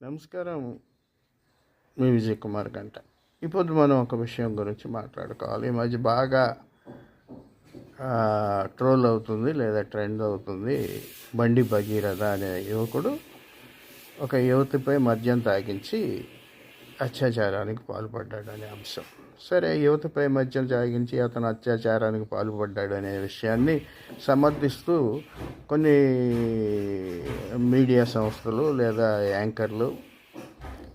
నమస్కారం. మీ విజయ్ కుమార్ గంట. ఇప్పుడు మనం ఒక విషయం గురించి మాట్లాడుకోవాలి. ఈ మధ్య బాగా ట్రోల్ అవుతుంది లేదా ట్రెండ్ అవుతుంది. బండి భగీరథ అనే యువకుడు ఒక యువతిపై మద్యం తాగించి అత్యాచారానికి పాల్పడ్డాడు అనే అంశం. సరే, యువతిపై మద్యం తాగించి అతను అత్యాచారానికి పాల్పడ్డాడు అనే విషయాన్ని సమర్థిస్తూ కొన్ని మీడియా సంస్థలు లేదా యాంకర్లు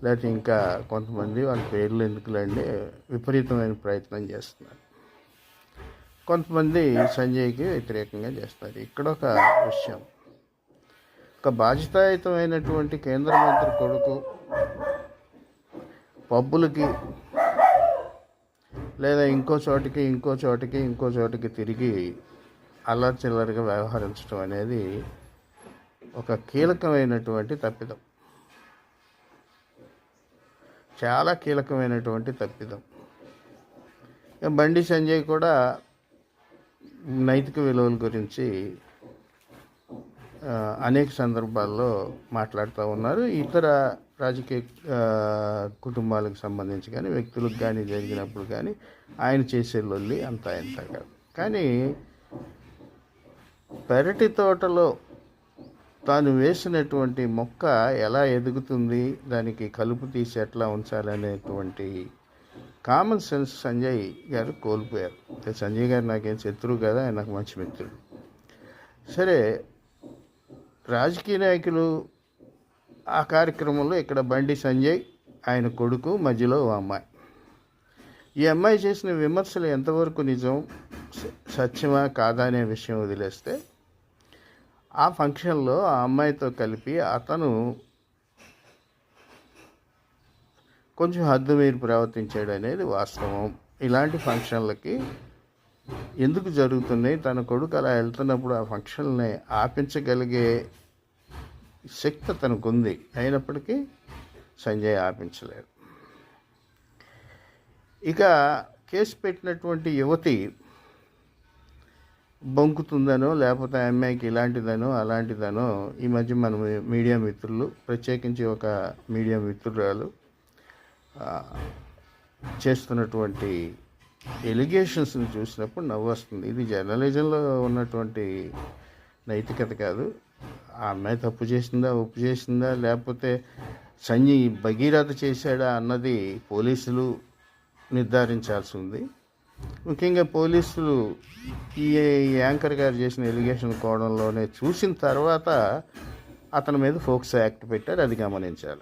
లేకపోతే ఇంకా కొంతమంది వాళ్ళ పేర్లు ఎందుకులండి విపరీతమైన ప్రయత్నం చేస్తున్నారు. కొంతమంది సంజయ్కి వ్యతిరేకంగా చేస్తారు. ఇక్కడ ఒక విషయం, ఒక బాధ్యతాయుతమైనటువంటి కేంద్ర మంత్రి కొడుకు పబ్బులకి లేదా ఇంకో చోటికి తిరిగి అల్లచిల్లరిగా వ్యవహరించడం అనేది ఒక కీలకమైనటువంటి తప్పిదం, చాలా కీలకమైనటువంటి తప్పిదం. బండి సంజయ్ కూడా నైతిక విలువల గురించి అనేక సందర్భాల్లో మాట్లాడుతూ ఉన్నారు. ఇతర రాజకీయ కుటుంబాలకు సంబంధించి కానీ వ్యక్తులకు కానీ జరిగినప్పుడు కానీ ఆయన చేసే లొల్లి అంతా ఇంత కాదు. కానీ పెరటి తోటలో తాను వేసినటువంటి మొక్క ఎలా ఎదుగుతుంది, దానికి కలుపు తీసి ఎట్లా ఉంచాలనేటువంటి కామన్ సెన్స్ సంజయ్ గారు కోల్పోయారు. సంజయ్ గారు నాకేం శత్రువు కదా, ఆయన నాకు మంచి మిత్రుడు. సరే, రాజకీయ నాయకులు ఆ కార్యక్రమంలో ఇక్కడ బండి సంజయ్, ఆయన కొడుకు, మధ్యలో ఓ అమ్మాయి. ఈ అమ్మాయి చేసిన విమర్శలు ఎంతవరకు నిజం, సత్యమా కాదా అనే విషయం వదిలేస్తే, ఆ ఫంక్షన్లో ఆ అమ్మాయితో కలిపి అతను కొంచెం హద్దు మీరు ప్రవర్తించాడు అనేది వాస్తవం. ఇలాంటి ఫంక్షన్లకి ఎందుకు జరుగుతున్నాయి? తన కొడుకు అలా వెళ్తున్నప్పుడు ఆ ఫంక్షన్ని ఆపించగలిగే శక్తి తనకు ఉంది, అయినప్పటికీ సంజయ్ ఆపించలేడు. ఇక కేసు పెట్టినటువంటి యువతి బొంకుతుందనో లేకపోతే ఆ అమ్మాయికి ఇలాంటిదనో అలాంటిదనో ఈ మధ్య మన మీడియా మిత్రులు, ప్రత్యేకించి ఒక మీడియా మిత్రురాలు చేస్తున్నటువంటి ఎలిగేషన్స్ని చూసినప్పుడు నవ్వు వస్తుంది. ఇది జర్నలిజంలో ఉన్నటువంటి నైతికత కాదు. ఆ అమ్మాయి తప్పు చేసిందా, ఒప్పు చేసిందా, లేకపోతే సంజయ్ భగీరథ చేశాడా అన్నది పోలీసులు నిర్ధారించాల్సి ఉంది. ముఖ్యంగా పోలీసులు ఈ యాంకర్ గారు చేసిన ఎలిగేషన్ కోణంలోనే చూసిన తర్వాత అతని మీద ఫోక్సో యాక్ట్ పెట్టారు. అది గమనించాలి.